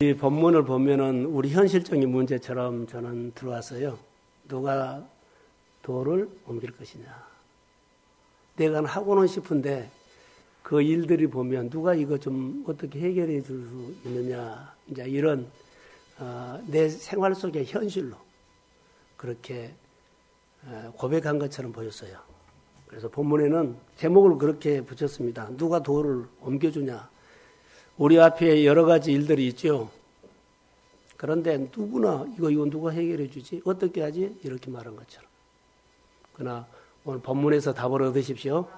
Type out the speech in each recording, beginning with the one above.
이 본문을 보면은 우리 현실적인 문제처럼 저는 들어왔어요. 누가 돌을 옮길 것이냐. 내가 하고는 싶은데 그 일들이 보면 누가 이거 좀 어떻게 해결해 줄 수 있느냐. 이제 이런 내 생활 속의 현실로 그렇게 고백한 것처럼 보였어요. 그래서 본문에는 제목을 그렇게 붙였습니다. 누가 돌을 옮겨주냐. 우리 앞에 여러 가지 일들이 있죠. 그런데 누구나 이거 누가 해결해 주지? 어떻게 하지? 이렇게 말한 것처럼. 그러나 오늘 본문에서 답을 얻으십시오.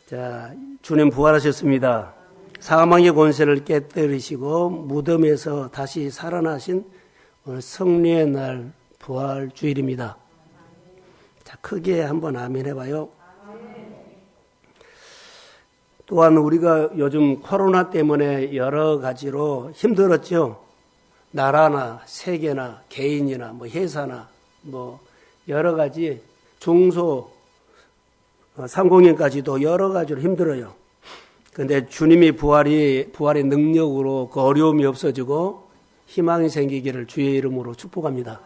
자, 주님 부활하셨습니다. 사망의 권세를 깨뜨리시고 무덤에서 다시 살아나신 오늘 승리의 날 부활 주일입니다. 자, 크게 한번 아멘 해봐요. 또한 우리가 요즘 코로나 때문에 여러 가지로 힘들었죠. 나라나 세계나 개인이나 뭐 회사나 뭐 여러 가지 중소 상공인까지도 여러 가지로 힘들어요. 그런데 주님이 부활의 능력으로 그 어려움이 없어지고 희망이 생기기를 주의 이름으로 축복합니다.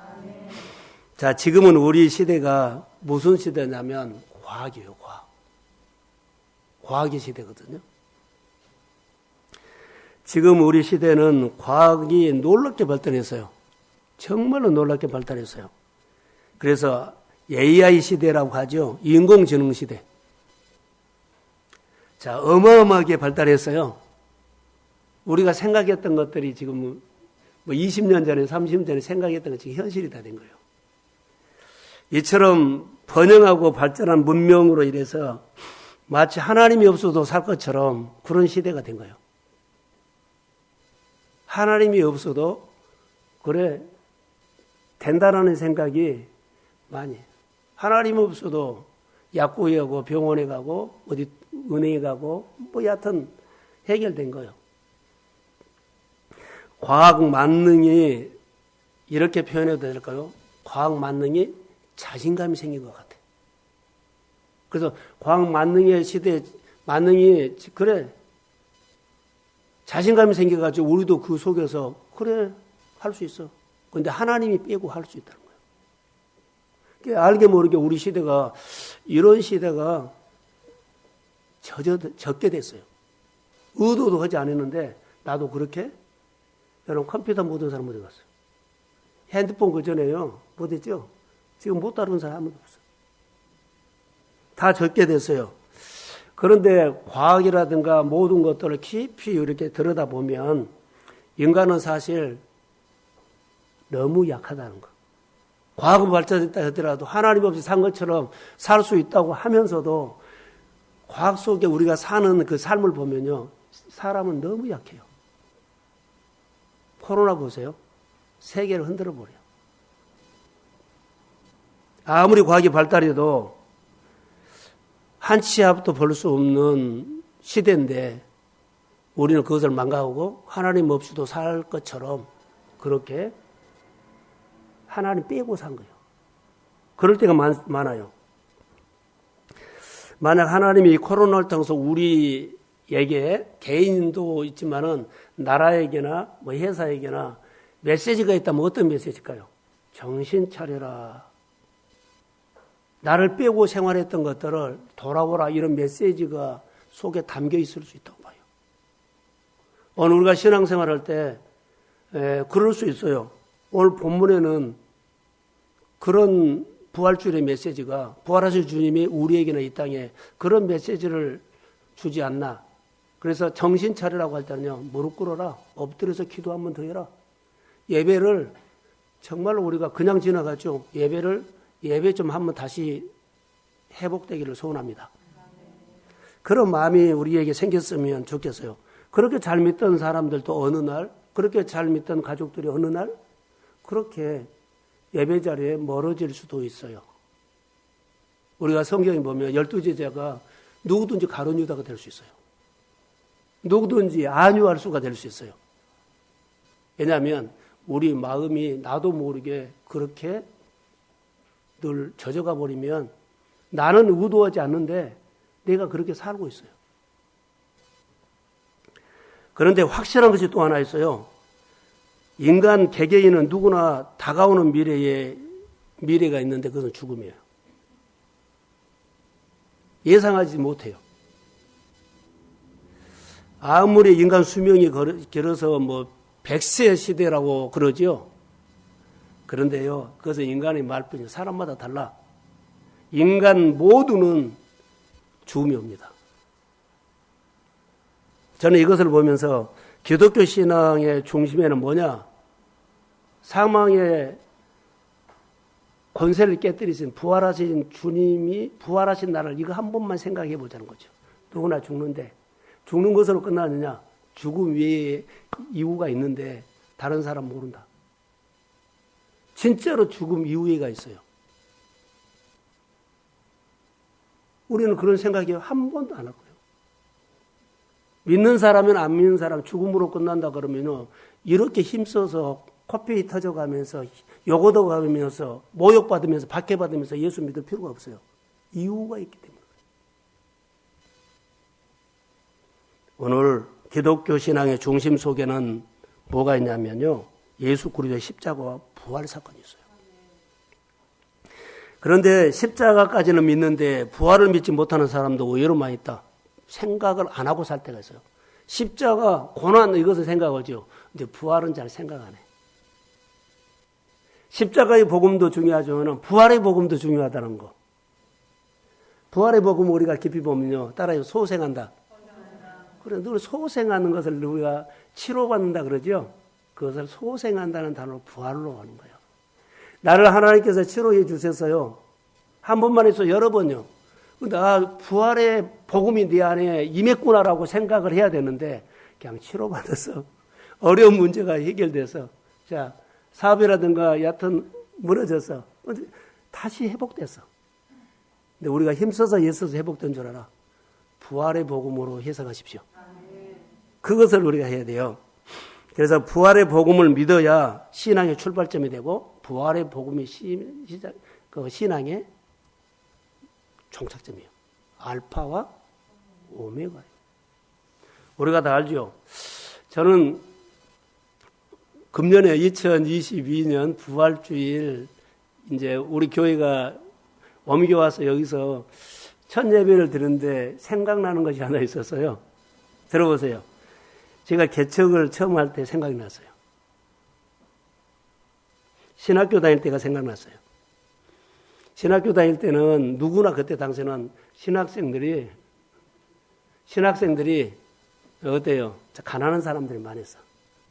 자, 지금은 우리 시대가 무슨 시대냐면 과학이에요, 과학. 과학의 시대거든요. 지금 우리 시대는 과학이 놀랍게 발달했어요. 정말로 놀랍게 발달했어요. 그래서 AI 시대라고 하죠. 인공지능 시대. 자, 어마어마하게 발달했어요. 우리가 생각했던 것들이 지금 뭐 20년 전에 30년 전에 생각했던 것이 현실이 다 된 거예요. 이처럼 번영하고 발전한 문명으로 인해서 마치 하나님이 없어도 살 것처럼 그런 시대가 된 거예요. 하나님이 없어도 그래 된다라는 생각이 많이. 하나님 없어도 약국에 가고 병원에 가고 어디 은행에 가고 뭐 여하튼 해결된 거예요. 과학 만능이 이렇게 표현해도 될까요? 과학 만능이 자신감이 생긴 것 같아요. 그래서 과학 만능의 시대에 만능이 그래 자신감이 생겨가지고 우리도 그 속에서 그래 할 수 있어. 그런데 하나님이 빼고 할 수 있다는 거예요. 알게 모르게 우리 시대가 이런 시대가 젖게 됐어요. 의도도 하지 않았는데 나도 그렇게 여러분 컴퓨터 못한 사람 어디 갔어요? 핸드폰 그전에요 못했죠? 지금 못 다루는 사람 아무도 없어요. 다 적게 됐어요. 그런데 과학이라든가 모든 것들을 깊이 이렇게 들여다보면 인간은 사실 너무 약하다는 거. 과학은 발전했다 하더라도 하나님 없이 산 것처럼 살 수 있다고 하면서도 과학 속에 우리가 사는 그 삶을 보면요. 사람은 너무 약해요. 코로나 보세요. 세계를 흔들어 버려요. 아무리 과학이 발달해도 한 치 앞도 볼 수 없는 시대인데 우리는 그것을 망각하고 하나님 없이도 살 것처럼 그렇게 하나님 빼고 산 거예요. 그럴 때가 많아요. 만약 하나님이 코로나를 통해서 우리에게 개인도 있지만은 나라에게나 뭐 회사에게나 메시지가 있다면 어떤 메시지일까요? 정신 차려라. 나를 빼고 생활했던 것들을 돌아오라 이런 메시지가 속에 담겨 있을 수 있다고 봐요. 오늘 우리가 신앙생활할 때 그럴 수 있어요. 오늘 본문에는 그런 부활주일의 메시지가 부활하신 주님이 우리에게는 이 땅에 그런 메시지를 주지 않나. 그래서 정신 차리라고 할 때는요. 무릎 꿇어라. 엎드려서 기도 한 번 더 해라. 예배를 정말로 우리가 그냥 지나가죠. 예배 좀 한번 다시 회복되기를 소원합니다. 그런 마음이 우리에게 생겼으면 좋겠어요. 그렇게 잘 믿던 사람들도 어느 날, 그렇게 잘 믿던 가족들이 어느 날 그렇게 예배 자리에 멀어질 수도 있어요. 우리가 성경에 보면 12제자가 누구든지 가룟 유다가 될 수 있어요. 누구든지 안위할 수가 될 수 있어요. 왜냐하면 우리 마음이 나도 모르게 그렇게 늘 젖어가 버리면 나는 의도하지 않는데 내가 그렇게 살고 있어요. 그런데 확실한 것이 또 하나 있어요. 인간 개개인은 누구나 다가오는 미래가 있는데 그것은 죽음이에요. 예상하지 못해요. 아무리 인간 수명이 길어서 100세 시대라고 그러죠. 그런데요, 그것은 인간의 말뿐이에요. 사람마다 달라. 인간 모두는 죽음이 옵니다. 저는 이것을 보면서 기독교 신앙의 중심에는 뭐냐? 사망의 권세를 깨뜨리신 부활하신 주님이 부활하신 나를 이거 한 번만 생각해 보자는 거죠. 누구나 죽는데 죽는 것으로 끝나느냐? 죽음 외에 이유가 있는데 다른 사람 모른다. 진짜로 죽음 이후에가 있어요. 우리는 그런 생각이 한 번도 안 할 거예요. 믿는 사람은 안 믿는 사람 죽음으로 끝난다 그러면은 이렇게 힘써서 코피 터져가면서 욕 얻어가면서 모욕받으면서 박해받으면서 예수 믿을 필요가 없어요. 이유가 있기 때문에. 오늘 기독교 신앙의 중심 속에는 뭐가 있냐면요. 예수 그리스도의 십자가와 부활 사건이 있어요. 그런데 십자가까지는 믿는데 부활을 믿지 못하는 사람도 의외로 많이 있다. 생각을 안 하고 살 때가 있어요. 십자가, 고난 이것을 생각하죠. 근데 부활은 잘 생각 안 해. 십자가의 복음도 중요하지만 부활의 복음도 중요하다는 거. 부활의 복음 우리가 깊이 보면요. 따라요. 소생한다. 그래, 늘 소생하는 것을 우리가 치료받는다 그러죠. 그것을 소생한다는 단어로 부활로 하는 거예요. 나를 하나님께서 치료해 주셨어요. 한 번만 해서 여러 번요. 나 부활의 복음이 네 안에 임했구나라고 생각을 해야 되는데 그냥 치료받아서 어려운 문제가 해결돼서 자 사업이라든가 여하튼 무너져서 다시 회복됐어. 근데 우리가 힘써서 애써서 회복된 줄 알아. 부활의 복음으로 해석하십시오. 그것을 우리가 해야 돼요. 그래서 부활의 복음을 믿어야 신앙의 출발점이 되고 부활의 복음이 신앙의 종착점이에요. 알파와 오메가예요. 우리가 다 알죠. 저는 금년에 2022년 부활주일 이제 우리 교회가 옮겨와서 여기서 첫 예배를 드는데 생각나는 것이 하나 있었어요. 들어보세요. 제가 개척을 처음 할 때 생각이 났어요. 신학교 다닐 때가 생각났어요. 신학교 다닐 때는 누구나 그때 당시에는 신학생들이 어때요? 가난한 사람들이 많았어.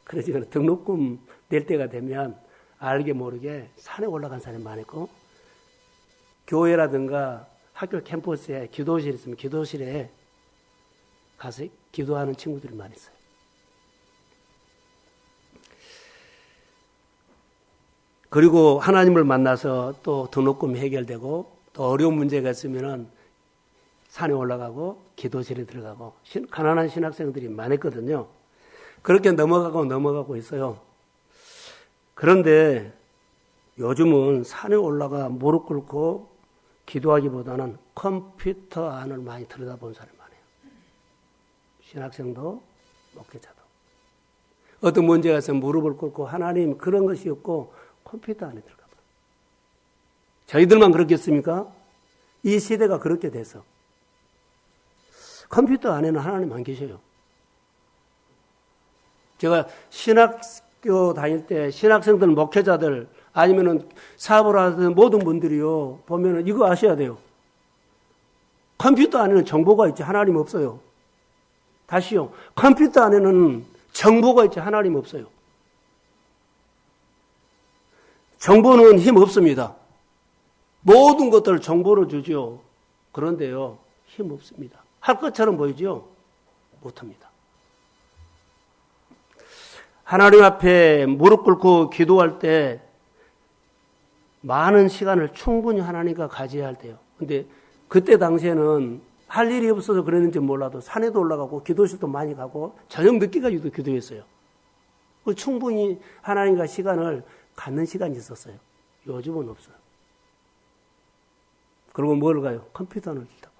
그래서 등록금 낼 때가 되면 알게 모르게 산에 올라간 사람이 많았고 교회라든가 학교 캠퍼스에 기도실 있으면 기도실에 가서 기도하는 친구들이 많이 있어요. 그리고 하나님을 만나서 또 등록금이 해결되고 또 어려운 문제가 있으면은 산에 올라가고 기도실에 들어가고 가난한 신학생들이 많았거든요. 그렇게 넘어가고 있어요. 그런데 요즘은 산에 올라가 무릎 꿇고 기도하기보다는 컴퓨터 안을 많이 들여다보는 사람이 많아요. 신학생도 목회자도. 어떤 문제가 있으면 무릎을 꿇고 하나님 그런 것이 없고 컴퓨터 안에 들어가 봐. 저희들만 그렇겠습니까? 이 시대가 그렇게 돼서 컴퓨터 안에는 하나님 안 계셔요. 제가 신학교 다닐 때 신학생들, 목회자들 아니면은 사업을 하는 모든 분들이요 보면은 이거 아셔야 돼요. 컴퓨터 안에는 정보가 있지 하나님 없어요. 다시요. 컴퓨터 안에는 정보가 있지 하나님 없어요. 정보는 힘 없습니다. 모든 것들 정보를 주죠. 그런데요, 힘 없습니다. 할 것처럼 보이죠? 못합니다. 하나님 앞에 무릎 꿇고 기도할 때 많은 시간을 충분히 하나님과 가져야 할 때요. 근데 그때 당시에는 할 일이 없어서 그랬는지 몰라도 산에도 올라가고 기도실도 많이 가고 저녁 늦게까지도 기도했어요. 충분히 하나님과 시간을 갖는 시간이 있었어요. 요즘은 없어요. 그리고 뭘 가요? 컴퓨터를 들다가.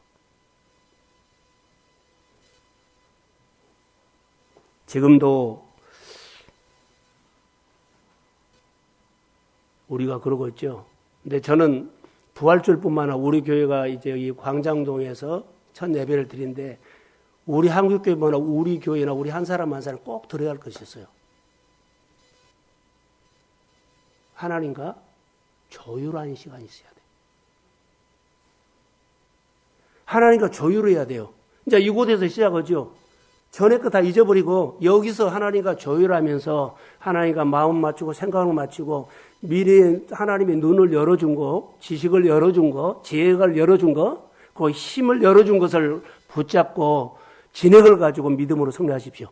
지금도 우리가 그러고 있죠. 근데 저는 부활주일뿐만 아니라 우리 교회가 이제 이 광장동에서 첫 예배를 드린데 우리 한국교회나 우리 교회나 우리 한 사람 한 사람 꼭 들어야 할 것이 있어요. 하나님과 조율하는 시간이 있어야 돼요. 하나님과 조율해야 돼요. 이제 이곳에서 시작하죠. 전에 거 다 잊어버리고 여기서 하나님과 조율하면서 하나님과 마음 맞추고 생각을 맞추고 미래에 하나님의 눈을 열어준 거, 지식을 열어준 거, 지혜를 열어준 거, 그 힘을 열어준 것을 붙잡고 진액을 가지고 믿음으로 승리하십시오.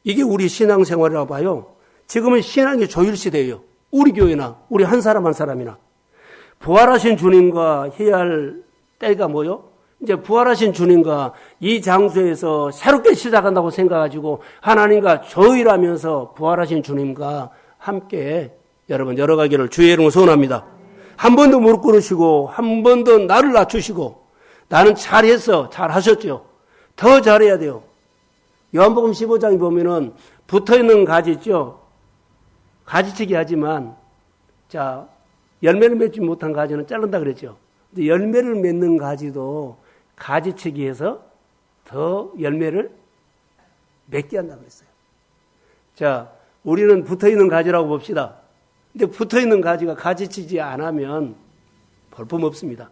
이게 우리 신앙생활이라고 봐요. 지금은 신앙의 조율 시대예요. 우리 교회나 우리 한 사람 한 사람이나 부활하신 주님과 해야 할 때가 뭐요? 이제 부활하신 주님과 이 장소에서 새롭게 시작한다고 생각하시고 하나님과 조율하면서 부활하신 주님과 함께 여러분 열어가기를 주의 이름으로 소원합니다. 한 번도 무릎 꿇으시고 한 번도 나를 낮추시고 나는 잘했어, 잘하셨죠. 더 잘해야 돼요. 요한복음 15장에 보면은 붙어있는 가지 있죠. 가지치기 하지만 자 열매를 맺지 못한 가지는 자른다 그랬죠. 근데 열매를 맺는 가지도 가지치기해서 더 열매를 맺게 한다고 그랬어요. 자, 우리는 붙어있는 가지라고 봅시다. 근데 붙어있는 가지가 가지치지 않으면 볼품 없습니다.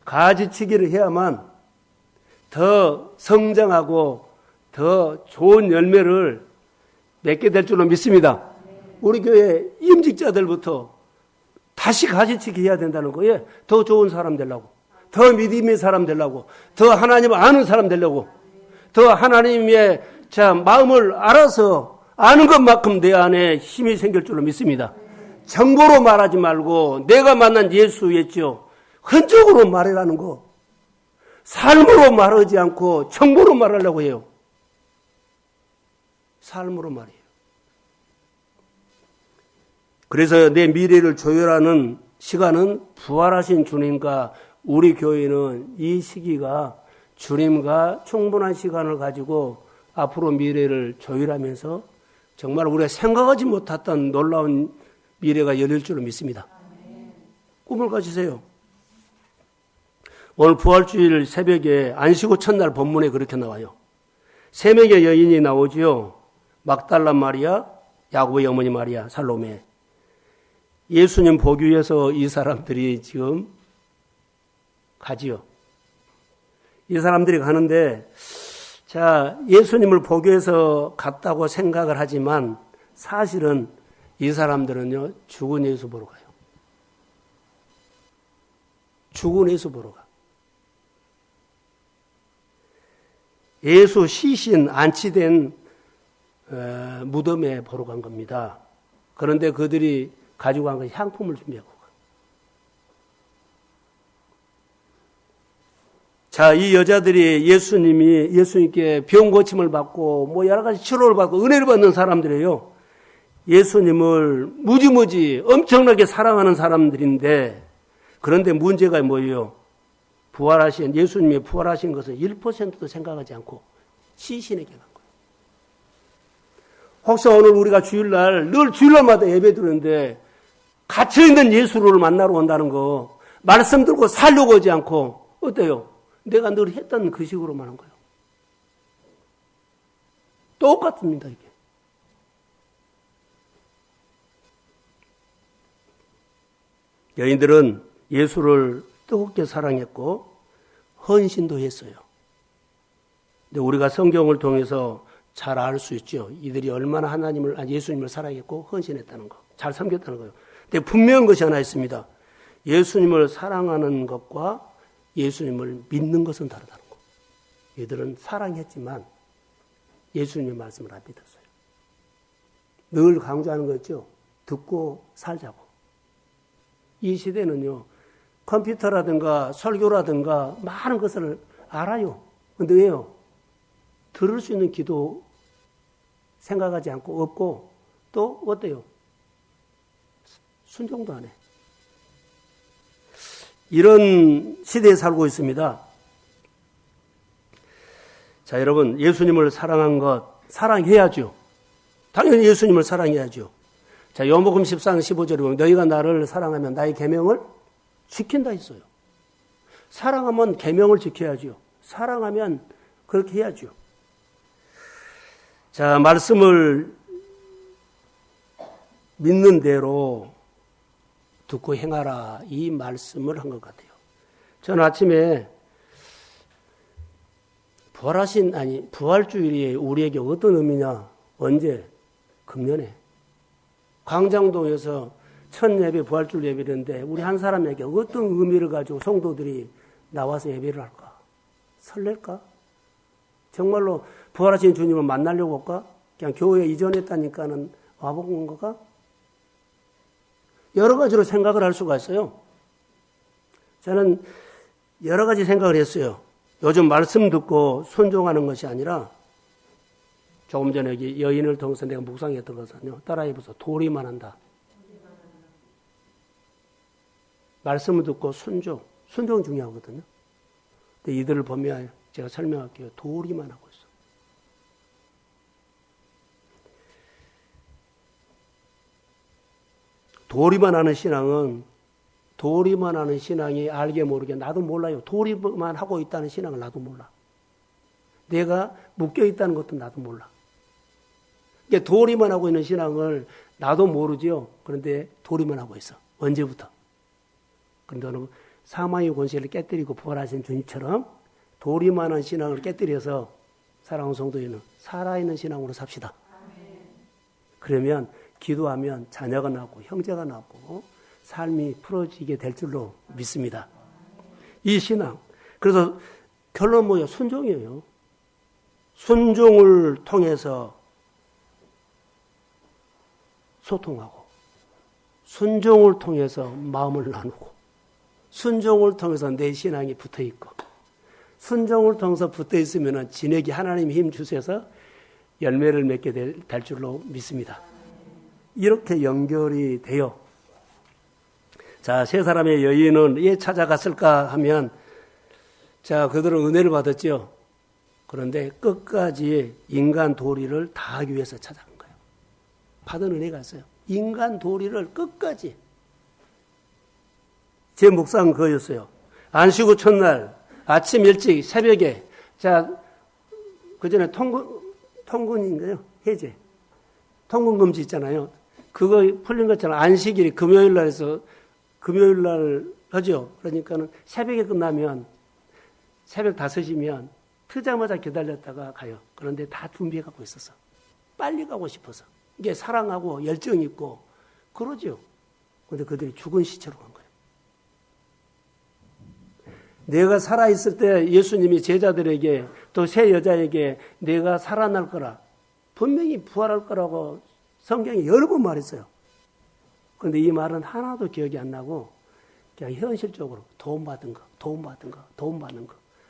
가지치기를 해야만 더 성장하고 더 좋은 열매를 맺게 될 줄로 믿습니다. 우리 교회 임직자들부터 다시 가지치기 해야 된다는 거예요. 더 좋은 사람 되려고. 더 믿음의 사람 되려고, 더 하나님을 아는 사람 되려고, 더 하나님의 마음을 알아서 아는 것만큼 내 안에 힘이 생길 줄로 믿습니다. 정보로 말하지 말고 내가 만난 예수였죠. 흔적으로 말하라는 거. 삶으로 말하지 않고 정보로 말하려고 해요. 삶으로 말해요. 그래서 내 미래를 조율하는 시간은 부활하신 주님과 우리 교회는 이 시기가 주님과 충분한 시간을 가지고 앞으로 미래를 조율하면서 정말 우리가 생각하지 못했던 놀라운 미래가 열릴 줄로 믿습니다. 꿈을 가지세요. 오늘 부활주일 새벽에 안식구 첫날 본문에 그렇게 나와요. 세 명의 여인이 나오지요. 막달라 마리아, 야고보의 어머니 마리아, 살로메. 예수님 보기 위해서 이 사람들이 지금 가지요. 이 사람들이 가는데, 자, 예수님을 보기 위해서 갔다고 생각을 하지만 사실은 이 사람들은요, 죽은 예수 보러 가요. 죽은 예수 보러 가. 예수 시신 안치된 무덤에 보러 간 겁니다. 그런데 그들이 가지고 간 건 향품을 준비하고 가. 자, 이 여자들이 예수님께 병 고침을 받고 뭐 여러 가지 치료를 받고 은혜를 받는 사람들이에요. 예수님을 무지무지 엄청나게 사랑하는 사람들인데, 그런데 문제가 뭐예요? 예수님이 부활하신 것을 1%도 생각하지 않고 시신에게 간 거예요. 혹시 오늘 우리가 주일날, 늘 주일날마다 예배 드리는데 갇혀있는 예수를 만나러 온다는 거, 말씀 들고 살려고 하지 않고, 어때요? 내가 늘 했던 그 식으로만 한 거예요. 똑같습니다, 이게. 여인들은 예수를 뜨겁게 사랑했고 헌신도 했어요. 근데 우리가 성경을 통해서 잘 알 수 있죠. 이들이 얼마나 예수님을 사랑했고 헌신했다는 거, 잘 섬겼다는 거예요. 근데 분명한 것이 하나 있습니다. 예수님을 사랑하는 것과 예수님을 믿는 것은 다르다는 거. 이들은 사랑했지만 예수님의 말씀을 안 믿었어요. 늘 강조하는 거죠. 듣고 살자고. 이 시대는요, 컴퓨터라든가 설교라든가 많은 것을 알아요. 근데 왜요? 들을 수 있는 기도 생각하지 않고 없고, 또 어때요? 순종도 안 해. 이런 시대에 살고 있습니다. 자, 여러분, 예수님을 사랑한 것, 사랑해야죠. 당연히 예수님을 사랑해야죠. 자, 요한복음 14장 15절에 보면 너희가 나를 사랑하면 나의 계명을 지킨다 했어요. 사랑하면 계명을 지켜야죠. 사랑하면 그렇게 해야죠. 자, 말씀을 믿는 대로 듣고 행하라. 이 말씀을 한 것 같아요. 저는 아침에 부활주일이 우리에게 어떤 의미냐? 언제? 금년에. 광장동에서 첫 예배, 부활주일 예배인데 우리 한 사람에게 어떤 의미를 가지고 성도들이 나와서 예배를 할까? 설렐까? 정말로 부활하신 주님을 만나려고 할까? 그냥 교회에 이전했다니까는 와본 건가? 여러 가지로 생각을 할 수가 있어요. 저는 여러 가지 생각을 했어요. 요즘 말씀 듣고 순종하는 것이 아니라 조금 전에 여기 여인을 통해서 내가 묵상했던 것은요. 따라해보세요. 도리만 한다. 말씀을 듣고 순종. 순종은 중요하거든요. 근데 이들을 보면 제가 설명할게요. 도리만 하고 있어. 도리만 하는 신앙이 알게 모르게 나도 몰라요. 도리만 하고 있다는 신앙을 나도 몰라. 내가 묶여 있다는 것도 나도 몰라. 그러니까 도리만 하고 있는 신앙을 나도 모르죠. 그런데 도리만 하고 있어. 언제부터? 그런데 너는 사망의 권세를 깨뜨리고 부활하신 주님처럼 도리만 한 신앙을 깨뜨려서 사랑하는 성도에는 살아있는 신앙으로 삽시다. 그러면 기도하면 자녀가 낳고 형제가 낳고 삶이 풀어지게 될 줄로 믿습니다. 이 신앙. 그래서 결론 뭐예요? 순종이에요. 순종을 통해서 소통하고 순종을 통해서 마음을 나누고 순종을 통해서 내 신앙이 붙어있고 순종을 통해서 붙어있으면 진에게 하나님이 힘 주셔서 열매를 맺게 될 줄로 믿습니다. 이렇게 연결이 돼요. 자, 세 사람의 여인은 왜 찾아갔을까 하면, 자, 그들은 은혜를 받았죠. 그런데 끝까지 인간 도리를 다하기 위해서 찾아간 거예요. 받은 은혜가 있어요. 인간 도리를 끝까지. 제 묵상은 그거였어요. 안식 후 첫날, 아침 일찍, 새벽에, 자, 그 전에 통근인가요? 해제. 통근금지 있잖아요. 그거 풀린 것처럼 안식일이 금요일 날 해서 금요일 날 하죠. 그러니까는 새벽에 끝나면 새벽 5시면 트자마자 기다렸다가 가요. 그런데 다 준비해 갖고 있어서 빨리 가고 싶어서 이게 사랑하고 열정 있고 그러죠. 그런데 그들이 죽은 시체로 간 거예요. 내가 살아있을 때 예수님이 제자들에게 또 세 여자에게 내가 살아날 거라 분명히 부활할 거라고 성경이 여러 번 말했어요. 그런데 이 말은 하나도 기억이 안 나고 그냥 현실적으로 도움받은 거.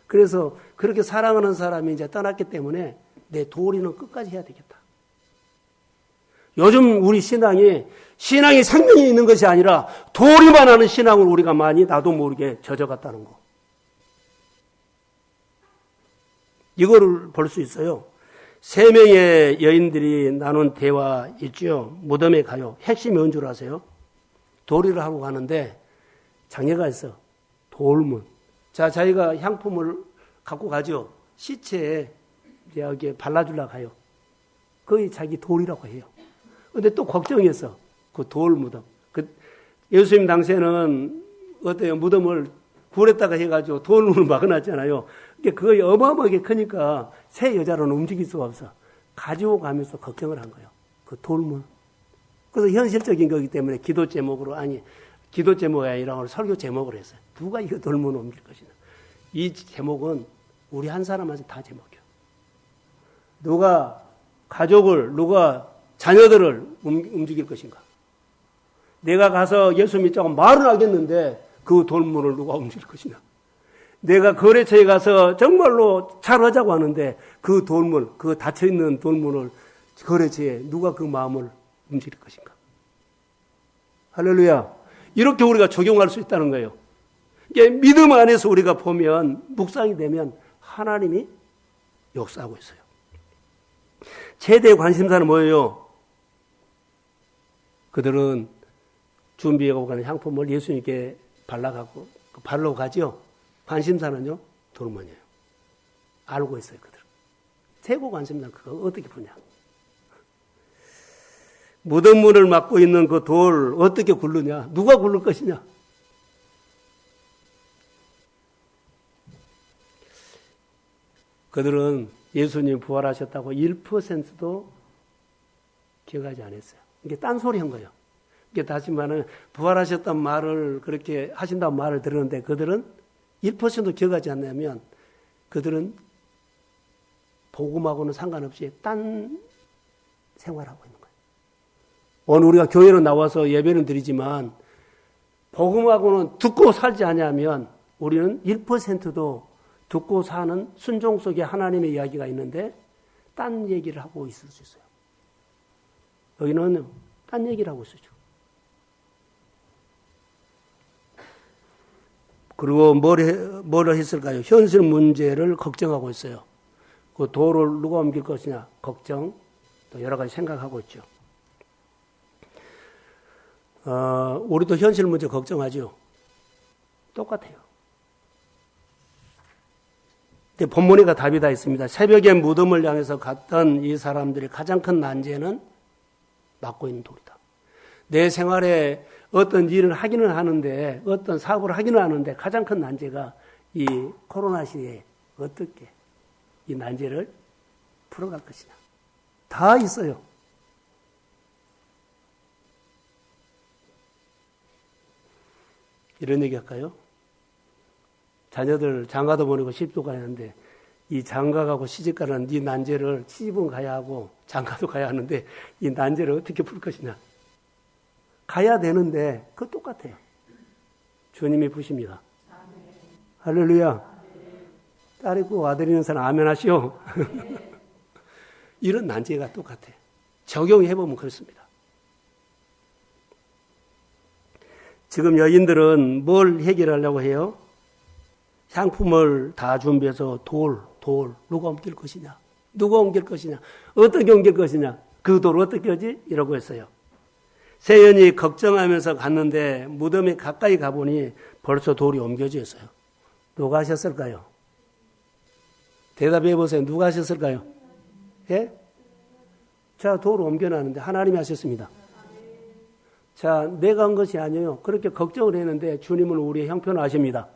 그래서 그렇게 사랑하는 사람이 이제 떠났기 때문에 내 도리는 끝까지 해야 되겠다. 요즘 우리 신앙이 생명이 있는 것이 아니라 도리만 하는 신앙을 우리가 많이 나도 모르게 젖어갔다는 거. 이거를 볼 수 있어요. 3명의 여인들이 나눈 대화 있죠. 무덤에 가요. 핵심이 뭔 줄 아세요? 도리를 하고 가는데 장애가 있어. 돌문. 자, 자기가 향품을 갖고 가죠. 시체에 여기에 발라주려고 가요. 거의 자기 돌이라고 해요. 근데 또 걱정했어. 그 돌 무덤. 예수님 당시에는 어때요? 무덤을 굴에다가 해가지고 돌문을 막아놨잖아요. 그게 어마어마하게 크니까 세 여자로는 움직일 수가 없어. 가지고 가면서 걱정을 한 거예요. 그 돌문. 그래서 현실적인 거기 때문에 기도 제목이 아니라 오늘 설교 제목을 했어요. 누가 이거 돌문을 옮길 것이냐. 이 제목은 우리 한 사람한테 다 제목이에요. 누가 가족을, 누가 자녀들을 움직일 것인가. 내가 가서 예수 믿자고 말은 하겠는데 그 돌문을 누가 움직일 것이냐. 내가 거래처에 가서 정말로 잘 하자고 하는데 그 돌문, 그 닫혀있는 돌문을 거래처에 누가 그 마음을 움직일 것인가. 할렐루야. 이렇게 우리가 적용할 수 있다는 거예요. 이게 믿음 안에서 우리가 보면 묵상이 되면 하나님이 역사하고 있어요. 최대 관심사는 뭐예요? 그들은 준비하고 가는 향품을 예수님께 발라가고 바르러 가죠. 관심사는요, 돌무늬예요. 알고 있어요, 그들은. 최고 관심사는 그거 어떻게 푸냐. 무덤 문을 막고 있는 그 돌 어떻게 굴르냐? 누가 굴를 것이냐? 그들은 예수님 부활하셨다고 1%도 기억하지 않았어요. 이게 딴소리 한 거예요. 이게 다시 말하면 부활하셨단 말을 그렇게 하신다는 말을 들었는데 그들은 1%도 기억하지 않냐면 그들은 복음하고는 상관없이 딴 생활하고 있는 거예요. 오늘 우리가 교회로 나와서 예배는 드리지만 복음하고는 듣고 살지 않냐면 우리는 1%도 듣고 사는 순종 속에 하나님의 이야기가 있는데 딴 얘기를 하고 있을 수 있어요. 여기는 딴 얘기를 하고 있어요. 그리고 뭘 했을까요? 현실 문제를 걱정하고 있어요. 그 도를 누가 옮길 것이냐 걱정, 또 여러 가지 생각하고 있죠. 우리도 현실 문제 걱정하죠. 똑같아요. 근데 본문에가 답이 다 있습니다. 새벽에 무덤을 향해서 갔던 이 사람들의 가장 큰 난제는 막고 있는 돌이다. 내 생활에 어떤 일을 하기는 하는데 어떤 사고를 하기는 하는데 가장 큰 난제가 이 코로나 시대에 어떻게 이 난제를 풀어갈 것이냐. 다 있어요. 이런 얘기 할까요? 자녀들 장가도 보내고 시집도 가야 하는데 이 장가가고 시집가는 이 난제를 시집은 가야 하고 장가도 가야 하는데 이 난제를 어떻게 풀 것이냐. 가야 되는데 그거 똑같아요. 주님이 푸십니다. 할렐루야. 딸 있고 아들 있는 사람 아멘 하시오. 이런 난제가 똑같아요. 적용해보면 그렇습니다. 지금 여인들은 뭘 해결하려고 해요? 향품을 다 준비해서 돌, 누가 옮길 것이냐? 누가 옮길 것이냐? 어떻게 옮길 것이냐? 그 돌 어떻게 하지? 이러고 했어요. 세연이 걱정하면서 갔는데 무덤에 가까이 가보니 벌써 돌이 옮겨져 있어요. 누가 하셨을까요? 대답해 보세요. 누가 하셨을까요? 예? 자, 돌을 옮겨놨는데 하나님이 하셨습니다. 자, 내가 한 것이 아니에요. 그렇게 걱정을 했는데 주님은 우리의 형편을 아십니다.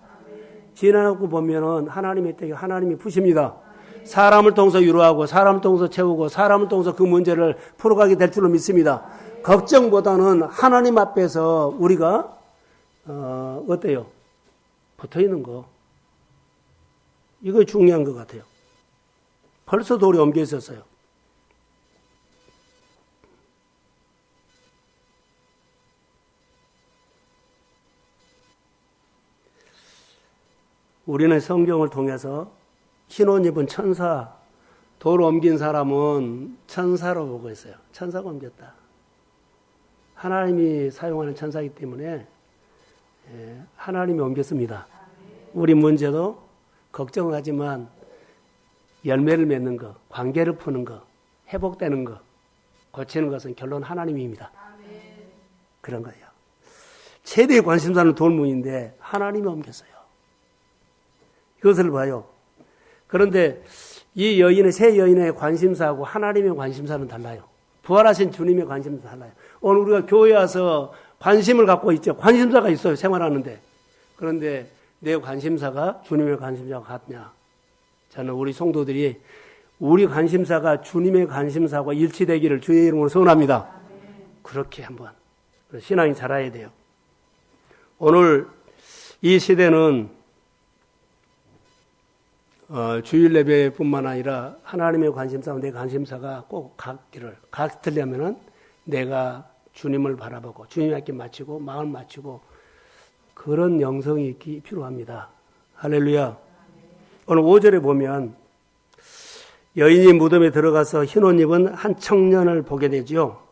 지나고 보면은 하나님의 때에 하나님이 푸십니다. 사람을 통해서 위로하고 사람을 통해서 채우고 사람을 통해서 그 문제를 풀어가게 될 줄로 믿습니다. 걱정보다는 하나님 앞에서 우리가 어때요? 붙어있는 거. 이거 중요한 것 같아요. 벌써 돌이 옮겨 있었어요. 우리는 성경을 통해서 흰 옷 입은 천사, 돌 옮긴 사람은 천사로 보고 있어요. 천사가 옮겼다. 하나님이 사용하는 천사이기 때문에 하나님이 옮겼습니다. 우리 문제도 걱정하지만 열매를 맺는 것, 관계를 푸는 것, 회복되는 것, 고치는 것은 결론 하나님입니다. 그런 거예요. 최대의 관심사는 돌문인데 하나님이 옮겼어요. 이것을 봐요. 그런데 이 여인의 새 여인의 관심사하고 하나님의 관심사는 달라요. 부활하신 주님의 관심사 달라요. 오늘 우리가 교회에 와서 관심을 갖고 있죠. 관심사가 있어요. 생활하는데. 그런데 내 관심사가 주님의 관심사와 같냐. 저는 우리 성도들이 우리 관심사가 주님의 관심사와 일치되기를 주의 이름으로 소원합니다. 그렇게 한번 신앙이 자라야 돼요. 오늘 이 시대는 주일 예배뿐만 아니라 하나님의 관심사와 내 관심사가 꼭 같으려면은 내가 주님을 바라보고 주님께 맞추고 마음을 맞추고 그런 영성이 있기 필요합니다. 할렐루야. 오늘 5절에 보면 여인이 무덤에 들어가서 흰옷 입은 한 청년을 보게 되죠.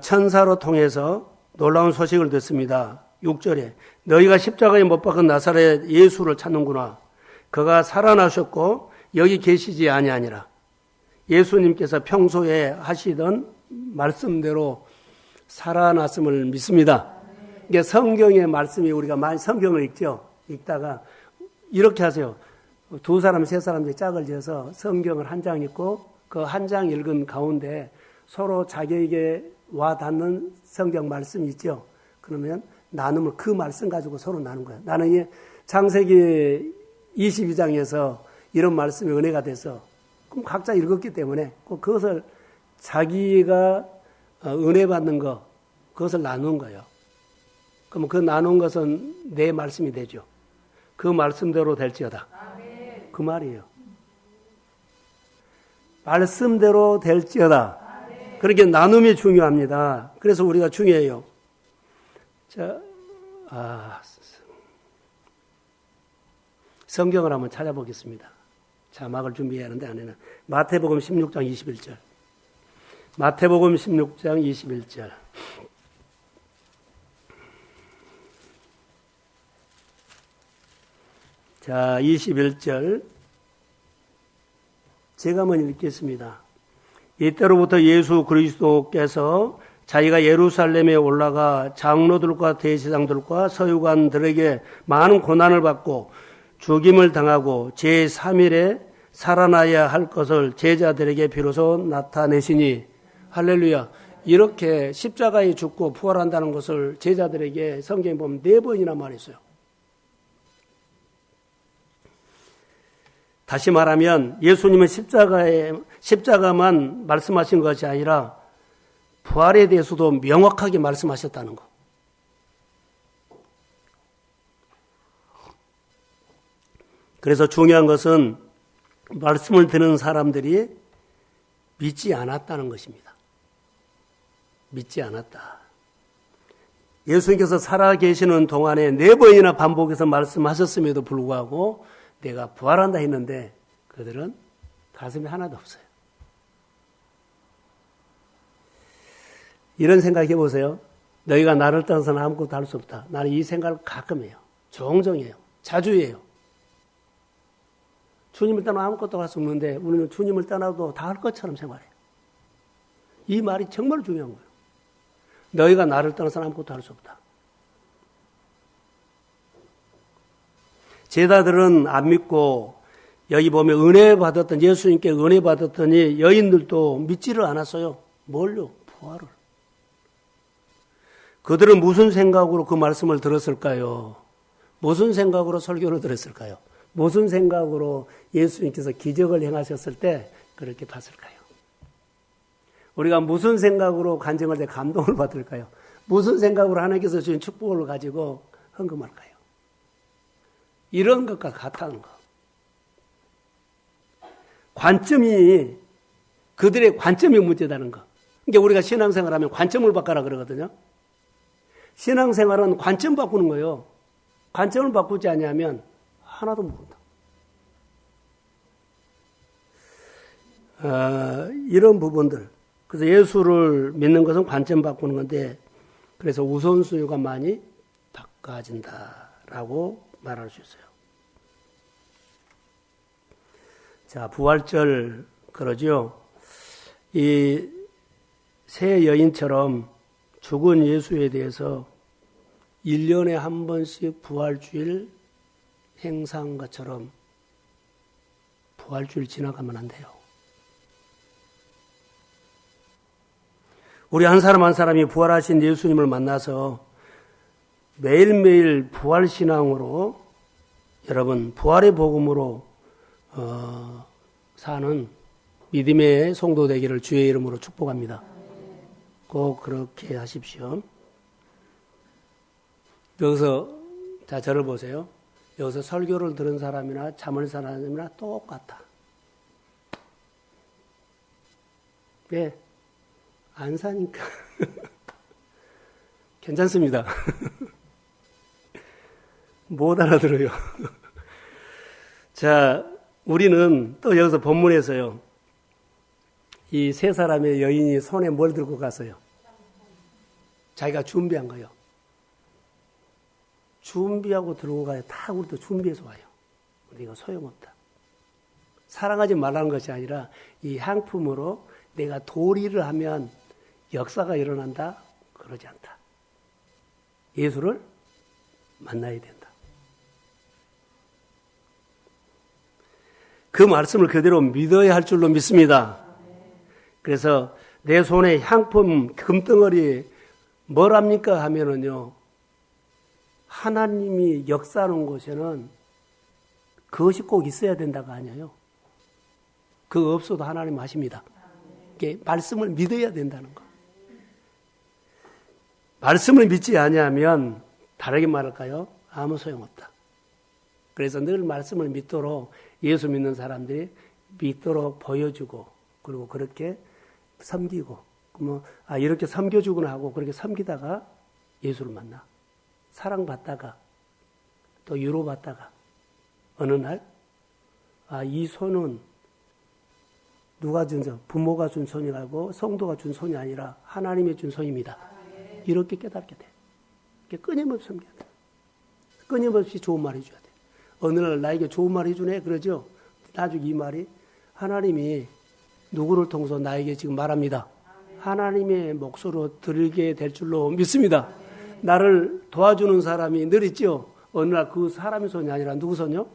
천사로 통해서 놀라운 소식을 듣습니다. 6절에 너희가 십자가에 못 박은 나사렛 예수를 찾는구나. 그가 살아나셨고 여기 계시지 아니하니라. 예수님께서 평소에 하시던 말씀대로 살아났음을 믿습니다. 이게 성경의 말씀이 우리가 많이 성경을 읽다가 이렇게 하세요. 두 사람, 세 사람들이 짝을 지어서 성경을 한 장 읽고 그 한 장 읽은 가운데 서로 자기에게 와 닿는 성경 말씀이 있죠. 그러면 나눔을 그 말씀 가지고 서로 나눈 거예요. 나는 이 창세기 22장에서 이런 말씀이 은혜가 돼서 그럼 각자 읽었기 때문에 그것을 자기가 은혜 받는 거 그것을 나눈 거예요. 그럼 그 나눈 것은 내 말씀이 되죠. 그 말씀대로 될지어다. 그 말이에요. 말씀대로 될지어다. 그렇게 나눔이 중요합니다. 그래서 우리가 중요해요. 자, 성경을 한번 찾아보겠습니다. 자막을 준비해야 하는데 안에는 마태복음 16장 21절. 마태복음 16장 21절. 자, 21절. 제가 한번 읽겠습니다. 이때로부터 예수 그리스도께서 자기가 예루살렘에 올라가 장로들과 대제사장들과 서유관들에게 많은 고난을 받고 죽임을 당하고 제3일에 살아나야 할 것을 제자들에게 비로소 나타내시니 할렐루야. 이렇게 십자가에 죽고 부활한다는 것을 제자들에게 성경에 보면 4번이나 말했어요. 다시 말하면 예수님은 십자가만 말씀하신 것이 아니라 부활에 대해서도 명확하게 말씀하셨다는 것. 그래서 중요한 것은 말씀을 듣는 사람들이 믿지 않았다는 것입니다. 믿지 않았다. 예수님께서 살아계시는 동안에 4번이나 반복해서 말씀하셨음에도 불구하고 내가 부활한다 했는데 그들은 가슴이 하나도 없어요. 이런 생각해 보세요. 너희가 나를 떠나서는 아무것도 할 수 없다. 나는 이 생각을 가끔 해요. 종종 해요. 자주 해요. 주님을 떠나 아무것도 할 수 없는데 우리는 주님을 떠나도 다 할 것처럼 생활해요. 이 말이 정말 중요한 거예요. 너희가 나를 떠나서는 아무것도 할 수 없다. 제자들은 안 믿고 여기 보면 은혜 받았던 예수님께 은혜 받았더니 여인들도 믿지를 않았어요. 뭘요? 부활을. 그들은 무슨 생각으로 그 말씀을 들었을까요? 무슨 생각으로 설교를 들었을까요? 무슨 생각으로 예수님께서 기적을 행하셨을 때 그렇게 봤을까요? 우리가 무슨 생각으로 간증할 때 감동을 받을까요? 무슨 생각으로 하나님께서 주신 축복을 가지고 헌금할까요? 이런 것과 같다는 것. 관점이, 그들의 관점이 문제다는 것. 그러니까 우리가 신앙생활하면 관점을 바꿔라 그러거든요. 신앙생활은 관점 바꾸는 거예요. 관점을 바꾸지 않으면 하나도 모른다. 이런 부분들. 그래서 예수를 믿는 것은 관점 바꾸는 건데, 그래서 우선순위가 많이 바꿔진다라고 말할 수 있어요. 자, 부활절 그러죠. 이 새 여인처럼 죽은 예수에 대해서 1년에 한 번씩 부활주일 행사한 것처럼 부활주일 지나가면 안 돼요. 우리 한 사람 한 사람이 부활하신 예수님을 만나서 매일매일 부활신앙으로 여러분 부활의 복음으로 사는 믿음의 성도 되기를 주의 이름으로 축복합니다. 꼭 그렇게 하십시오. 여기서 자 저를 보세요. 여기서 설교를 들은 사람이나 잠을 잔 사람이나 똑같아. 왜? 안 사니까. 괜찮습니다. 못 알아들어요. 자, 우리는 또 여기서 본문에서요. 이 세 사람의 여인이 손에 뭘 들고 갔어요? 자기가 준비한 거예요. 준비하고 들고 가요. 다 우리도 준비해서 와요. 근데 이거 소용없다. 사랑하지 말라는 것이 아니라 이 향품으로 내가 도리를 하면 역사가 일어난다? 그러지 않다. 예수를 만나야 된다. 그 말씀을 그대로 믿어야 할 줄로 믿습니다. 그래서 내 손에 향품 금덩어리 뭐랍니까 하면은요, 하나님이 역사하는 곳에는 그것이 꼭 있어야 된다가 아니에요. 그거 없어도 하나님 하십니다. 이게 말씀을 믿어야 된다는 거. 말씀을 믿지 아니하면 다르게 말할까요? 아무 소용없다. 그래서 늘 말씀을 믿도록 예수 믿는 사람들이 믿도록 보여주고 그리고 그렇게 섬기고 이렇게 섬겨주구나 하고 그렇게 섬기다가 예수를 만나. 사랑받다가 또 위로받다가 어느 날 이 손은 누가 준 손? 부모가 준 손이 아니고 성도가 준 손이 아니라 하나님이 준 손입니다. 이렇게 깨닫게 돼. 이렇게 끊임없이 섬겨야 돼. 끊임없이 좋은 말 해줘야 돼. 어느 날 나에게 좋은 말 해주네 그러죠. 나중에 이 말이 하나님이 누구를 통해서 나에게 지금 말합니다. 하나님의 목소리로 들리게 될 줄로 믿습니다. 나를 도와주는 사람이 늘 있죠. 어느 날 그 사람의 손이 아니라 누구 손이요?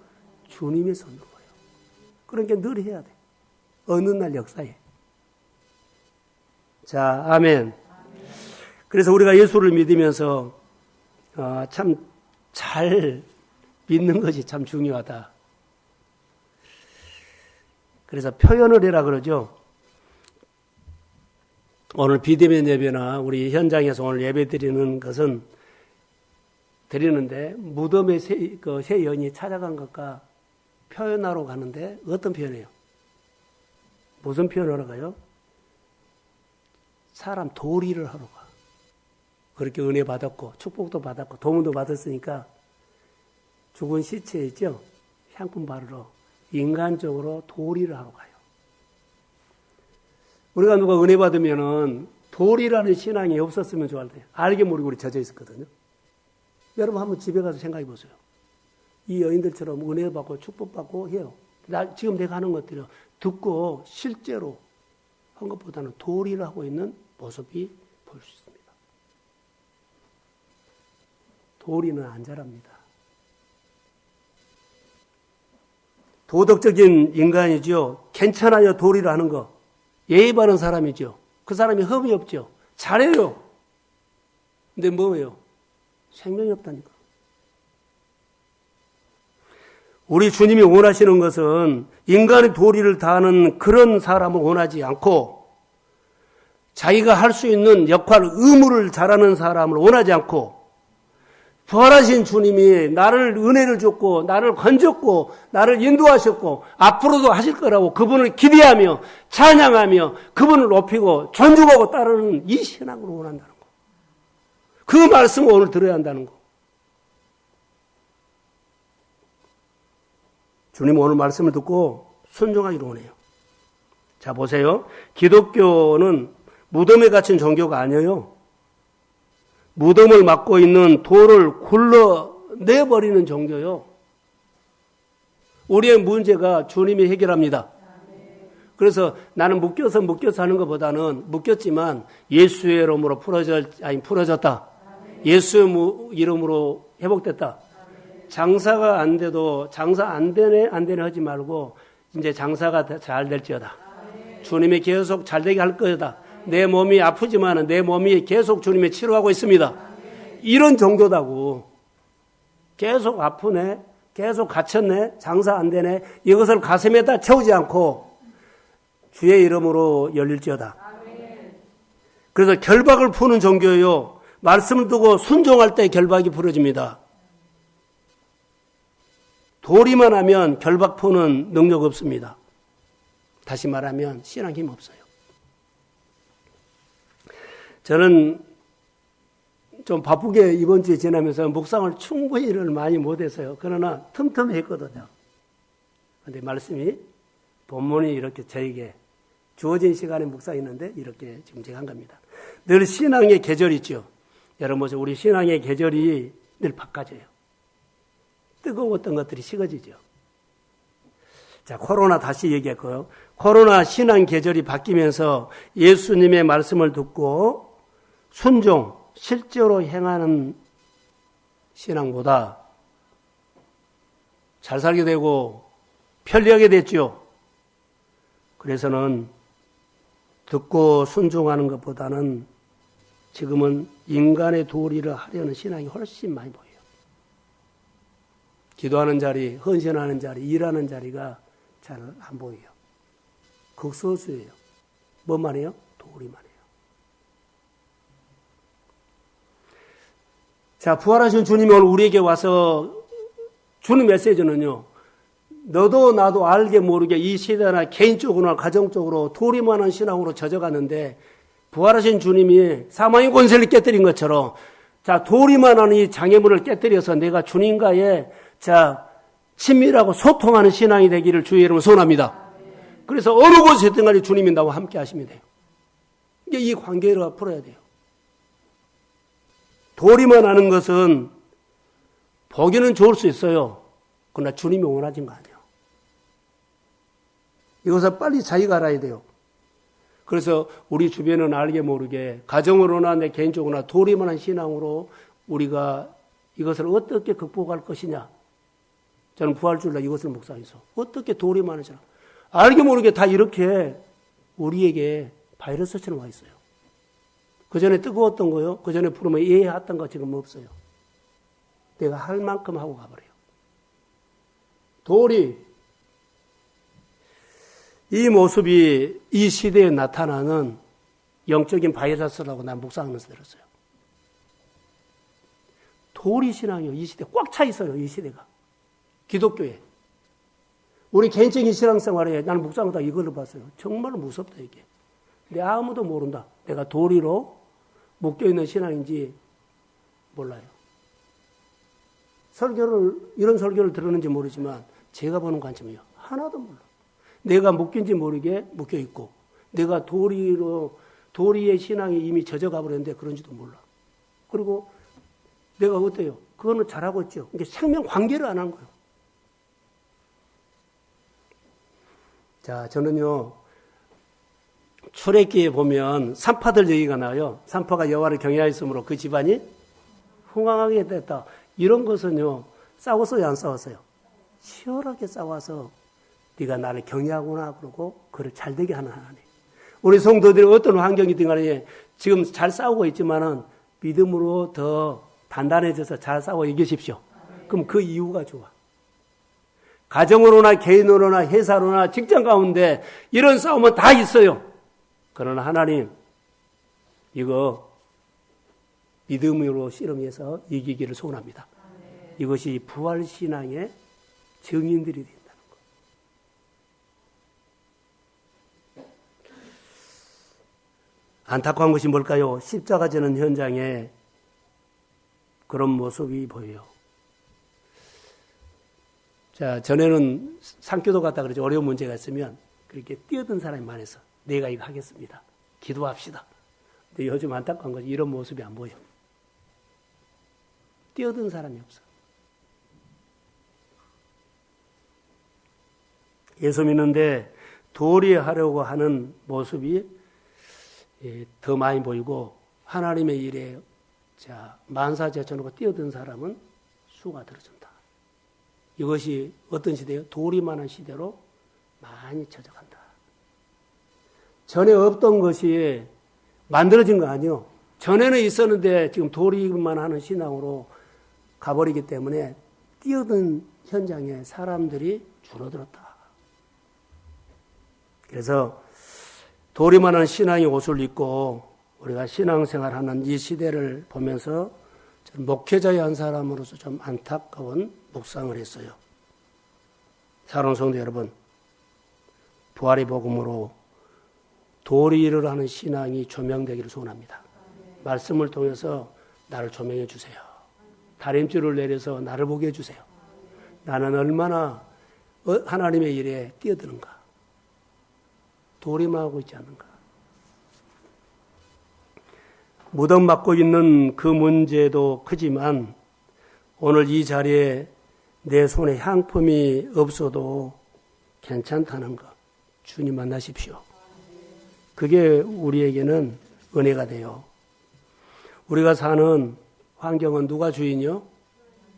주님의 손으로 보여. 그러니까 늘 해야 돼. 어느 날 역사에. 자, 아멘. 그래서 우리가 예수를 믿으면서 참 잘 믿는 것이 참 중요하다. 그래서 표현을 해라 그러죠. 오늘 비대면 예배나 우리 현장에서 오늘 예배 드리는 것은 드리는데 무덤에 새 여인이 찾아간 것과 표현하러 가는데 어떤 표현이에요? 무슨 표현하러 가요? 사람 도리를 하러 가. 그렇게 은혜 받았고 축복도 받았고 도움도 받았으니까 죽은 시체 있죠? 향품 바르러 인간적으로 도리를 하러 가요. 우리가 누가 은혜 받으면은 도리라는 신앙이 없었으면 좋을 때 알게 모르게 우리 젖어 있었거든요. 여러분 한번 집에 가서 생각해 보세요. 이 여인들처럼 은혜 받고 축복 받고 해요. 지금 내가 하는 것들을 듣고 실제로 한 것보다는 도리를 하고 있는 모습이 볼 수 있습니다. 도리는 안 자랍니다. 도덕적인 인간이죠. 괜찮아요, 도리를 하는 거. 예의 바른 사람이죠. 그 사람이 흠이 없죠. 잘해요. 근데 뭐예요? 생명이 없다니까. 우리 주님이 원하시는 것은 인간의 도리를 다하는 그런 사람을 원하지 않고 자기가 할 수 있는 역할, 의무를 잘하는 사람을 원하지 않고 부활하신 주님이 나를 은혜를 줬고 나를 건졌고 나를 인도하셨고 앞으로도 하실 거라고 그분을 기대하며 찬양하며 그분을 높이고 존중하고 따르는 이 신앙을 원한다는 거. 그 말씀을 오늘 들어야 한다는 거. 주님 오늘 말씀을 듣고 순종하기를 원해요. 자 보세요. 기독교는 무덤에 갇힌 종교가 아니에요. 무덤을 막고 있는 돌을 굴러내버리는 종교요. 우리의 문제가 주님이 해결합니다. 그래서 나는 묶여서 하는 것보다는 묶였지만 예수의 이름으로 풀어졌다. 예수의 이름으로 회복됐다. 장사가 안 돼도 장사 안 되네 하지 말고 이제 장사가 잘 될지어다. 주님이 계속 잘 되게 할 거다. 내 몸이 아프지만 내 몸이 계속 주님의 치료하고 있습니다. 이런 정도다고. 계속 아프네, 계속 갇혔네, 장사 안 되네, 이것을 가슴에다 채우지 않고 주의 이름으로 열릴지어다. 그래서 결박을 푸는 종교요. 말씀을 두고 순종할 때 결박이 풀어집니다. 도리만 하면 결박 푸는 능력 없습니다. 다시 말하면 신앙 힘 없어요. 저는 좀 바쁘게 이번 주에 지나면서 묵상을 충분히 일을 많이 못해서요. 그러나 틈틈했거든요. 그런데 말씀이 본문이 이렇게 저에게 주어진 시간에 묵상했는데 이렇게 지금 제가 한 겁니다. 늘 신앙의 계절이 있죠. 여러분 보세요. 우리 신앙의 계절이 늘 바꿔져요. 뜨거웠던 것들이 식어지죠. 자, 코로나 다시 얘기했고요. 코로나 신앙 계절이 바뀌면서 예수님의 말씀을 듣고 순종, 실제로 행하는 신앙보다 잘 살게 되고 편리하게 됐죠. 그래서는 듣고 순종하는 것보다는 지금은 인간의 도리를 하려는 신앙이 훨씬 많이 보여요. 기도하는 자리, 헌신하는 자리, 일하는 자리가 잘 안 보여요. 극소수예요. 뭔 말이에요? 도리만이에요. 자, 부활하신 주님이 오늘 우리에게 와서 주는 메시지는요. 너도 나도 알게 모르게 이 시대나 개인적으로나 가정적으로 도리만한 신앙으로 젖어가는데 부활하신 주님이 사망의 권세를 깨뜨린 것처럼 자, 도리만한 이 장애물을 깨뜨려서 내가 주님과의 자, 친밀하고 소통하는 신앙이 되기를 주의 이름으로 소원합니다. 그래서 어느 곳에 있든 간에 주님이 나와 함께 하시면 돼요. 이게 이 관계를 풀어야 돼요. 도리만 하는 것은 보기는 좋을 수 있어요. 그러나 주님이 원하신 거 아니에요. 이것을 빨리 자기가 알아야 돼요. 그래서 우리 주변은 알게 모르게 가정으로나 내 개인적으로나 도리만 한 신앙으로 우리가 이것을 어떻게 극복할 것이냐. 저는 부활주일날 이것을 묵상해서 어떻게 도리만 하시나. 알게 모르게 다 이렇게 우리에게 바이러스처럼 와 있어요. 그전에 뜨거웠던 거요. 그전에 부르면 이해했던 거 지금 없어요. 내가 할 만큼 하고 가버려요. 도리. 이 모습이 이 시대에 나타나는 영적인 바이러스라고 난 묵상하면서 들었어요. 도리 신앙이요. 이 시대에 꽉 차 있어요. 이 시대가. 기독교에. 우리 개인적인 신앙생활에 나는 묵상하다 이걸로 봤어요. 정말 무섭다 이게. 근데 아무도 모른다. 내가 도리로 묶여있는 신앙인지 몰라요. 이런 설교를 들었는지 모르지만 제가 보는 관점이요. 하나도 몰라. 내가 묶인지 모르게 묶여있고 내가 도리의 신앙이 이미 젖어가 버렸는데 그런지도 몰라. 그리고 내가 어때요? 그거는 잘하고 있죠. 이게 생명 관계를 안 한 거예요. 자, 저는요, 출애기에 보면 산파들 얘기가 나와요. 산파가 여호와를 경외하였으므로 그 집안이 흥왕하게 됐다. 이런 것은요, 싸웠어요, 안 싸웠어요? 치열하게 싸워서 네가 나를 경외하구나 그러고 그를 잘되게 하는 하나님. 우리 성도들이 어떤 환경이든 간에 지금 잘 싸우고 있지만은 믿음으로 더 단단해져서 잘 싸워 이기십시오. 그럼 그 이유가 좋아. 가정으로나 개인으로나 회사로나 직장 가운데 이런 싸움은 다 있어요. 그러나 하나님 이거 믿음으로 씨름해서 이기기를 소원합니다. 이것이 부활신앙의 증인들이 된다는 것. 안타까운 것이 뭘까요? 십자가 지는 현장에 그런 모습이 보여요. 자, 전에는 상교도 갔다 그러죠. 어려운 문제가 있으면 그렇게 뛰어든 사람이 많아서 내가 이거 하겠습니다. 기도합시다. 근데 요즘 안타까운 것이 이런 모습이 안 보여. 뛰어든 사람이 없어. 예수 믿는데 도리하려고 하는 모습이 더 많이 보이고 하나님의 일에 만사제천하고 뛰어든 사람은 수가 들어준다. 이것이 어떤 시대예요? 도리만한 시대로 많이 젖어간다. 전에 없던 것이 만들어진 거 아니에요. 전에는 있었는데 지금 도리만 하는 신앙으로 가버리기 때문에 뛰어든 현장에 사람들이 줄어들었다. 그래서 도리만 하는 신앙의 옷을 입고 우리가 신앙생활하는 이 시대를 보면서 목회자의 한 사람으로서 좀 안타까운 묵상을 했어요. 사랑하는 성도 여러분, 부활의 복음으로 도리를 하는 신앙이 조명되기를 소원합니다. 말씀을 통해서 나를 조명해 주세요. 다림줄을 내려서 나를 보게 해주세요. 나는 얼마나 하나님의 일에 뛰어드는가. 도리만 하고 있지 않는가. 무덤 맞고 있는 그 문제도 크지만 오늘 이 자리에 내 손에 향품이 없어도 괜찮다는 거. 주님 만나십시오. 그게 우리에게는 은혜가 돼요. 우리가 사는 환경은 누가 주인이요?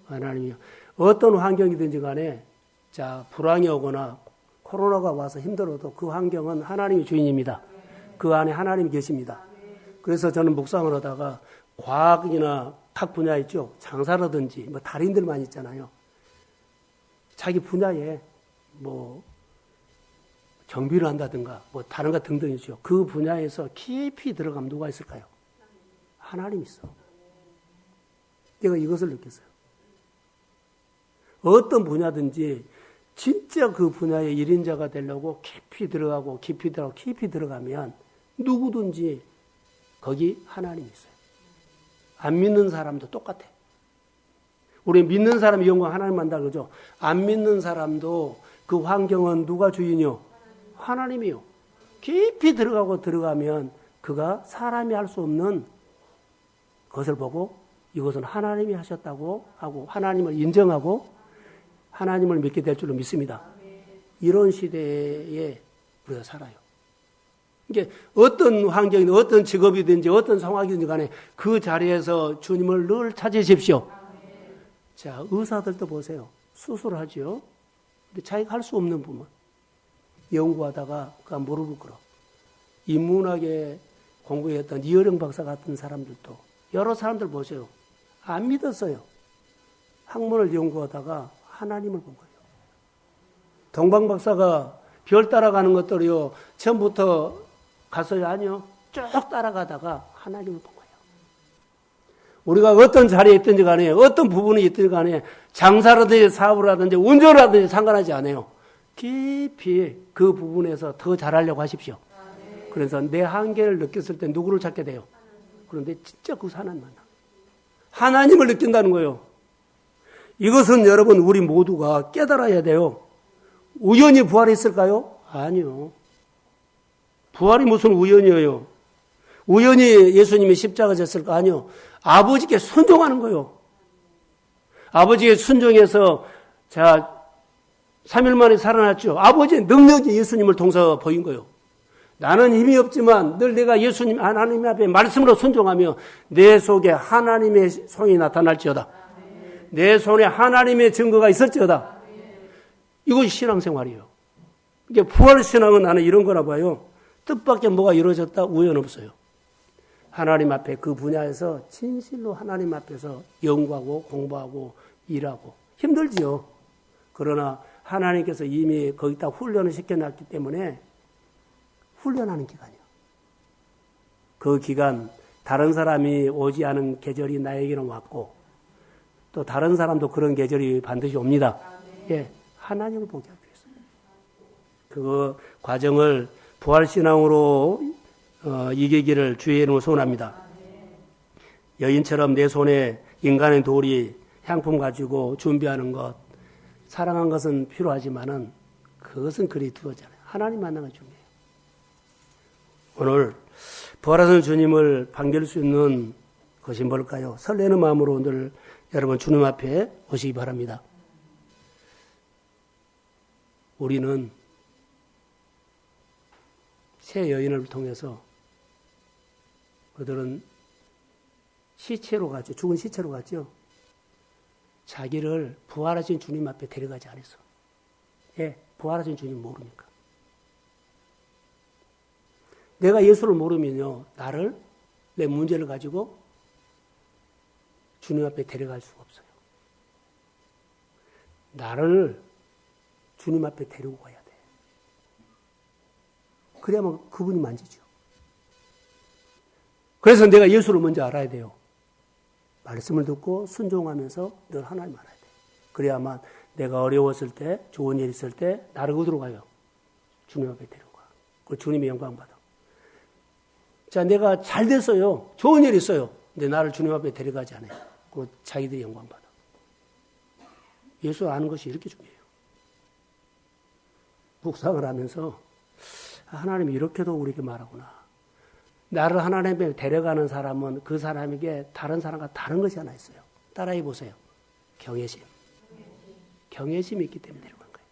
하나님이요. 어떤 환경이든지 간에 자, 불황이 오거나 코로나가 와서 힘들어도 그 환경은 하나님이 주인입니다. 그 안에 하나님이 계십니다. 그래서 저는 묵상을 하다가 과학이나 각 분야 있죠. 장사라든지 뭐 달인들만 있잖아요. 자기 분야에 뭐 정비를 한다든가 뭐 다른 것 등등이죠. 그 분야에서 깊이 들어가면 누가 있을까요? 하나님이 있어. 내가 이것을 느꼈어요. 어떤 분야든지 진짜 그 분야의 1인자가 되려고 깊이 들어가고 깊이 들어가고 깊이 들어가면 누구든지 거기 하나님이 있어요. 안 믿는 사람도 똑같아. 우리 믿는 사람이 영광 하나님 만다 그러죠. 안 믿는 사람도 그 환경은 누가 주인이요? 하나님이요. 깊이 들어가면 그가 사람이 할 수 없는 것을 보고 이것은 하나님이 하셨다고 하고 하나님을 인정하고 하나님을 믿게 될 줄로 믿습니다. 이런 시대에 우리가 살아요. 이게 어떤 환경이든 어떤 직업이든지 어떤 상황이든지 간에 그 자리에서 주님을 늘 찾으십시오. 자, 의사들도 보세요. 수술하죠. 근데 자기가 할 수 없는 부분. 연구하다가 그 무릎을 꿇어. 인문학에 공부했던 이어령 박사 같은 사람들도 여러 사람들 보세요. 안 믿었어요. 학문을 연구하다가 하나님을 본 거예요. 동방 박사가 별 따라가는 것들이요. 처음부터 갔어요? 아니요. 쭉 따라가다가 하나님을 본 거예요. 우리가 어떤 자리에 있든지 간에 어떤 부분이 있든지 간에 장사라든지 사업을 하든지 운전을 하든지 상관하지 않아요. 깊이 그 부분에서 더 잘하려고 하십시오. 그래서 내 한계를 느꼈을 때 누구를 찾게 돼요? 그런데 진짜 그 하나님 만나. 하나님을 느낀다는 거예요. 이것은 여러분 우리 모두가 깨달아야 돼요. 우연히 부활했을까요? 아니요. 부활이 무슨 우연이에요. 우연히 예수님이 십자가 졌을까? 아니요. 아버지께 순종하는 거예요. 아버지께 순종해서 자 3일 만에 살아났죠. 아버지의 능력이 예수님을 통해서 보인 거예요. 나는 힘이 없지만 늘 내가 예수님 하나님 앞에 말씀으로 순종하며 내 속에 하나님의 손이 나타날지어다. 내 손에 하나님의 증거가 있을지어다. 이것이 신앙생활이에요. 이게 부활신앙은 나는 이런 거라 봐요. 뜻밖의 뭐가 이루어졌다? 우연 없어요. 하나님 앞에 그 분야에서 진실로 하나님 앞에서 연구하고 공부하고 일하고 힘들지요. 그러나 하나님께서 이미 거기다 훈련을 시켜놨기 때문에 훈련하는 기간이요. 그 기간 다른 사람이 오지 않은 계절이 나에게는 왔고 또 다른 사람도 그런 계절이 반드시 옵니다. 예, 하나님을 보게 하기 위해서. 그 과정을 부활신앙으로 이기기를 주의 이름으로 소원합니다. 여인처럼 내 손에 인간의 돌이 향품 가지고 준비하는 것, 사랑한 것은 필요하지만은 그것은 그리 두어잖아요. 하나님 만나는 게 중요해요. 오늘 부활하신 주님을 반길 수 있는 것이 뭘까요? 설레는 마음으로 오늘 여러분 주님 앞에 오시기 바랍니다. 우리는 새 여인을 통해서 그들은 시체로 갔죠. 죽은 시체로 갔죠. 자기를 부활하신 주님 앞에 데려가지 않았어. 예, 부활하신 주님 모르니까. 내가 예수를 모르면요, 나를, 내 문제를 가지고 주님 앞에 데려갈 수가 없어요. 나를 주님 앞에 데리고 가야 돼. 그래야만 그분이 만지죠. 그래서 내가 예수를 먼저 알아야 돼요. 말씀을 듣고 순종하면서 늘 하나님 알아야 돼. 그래야만 내가 어려웠을 때, 좋은 일 있을 때 나를 어디로 가요? 주님 앞에 데려가. 그 주님의 영광 받아. 자, 내가 잘 됐어요. 좋은 일 있어요. 근데 나를 주님 앞에 데려가지 않아요. 그 자기들이 영광 받아. 예수 아는 것이 이렇게 중요해요. 묵상을 하면서 하나님이 이렇게도 우리에게 말하구나. 나를 하나님께 데려가는 사람은 그 사람에게 다른 사람과 다른 것이 하나 있어요. 따라해 보세요. 경외심. 경외심이 있기 때문에 데려간 거예요.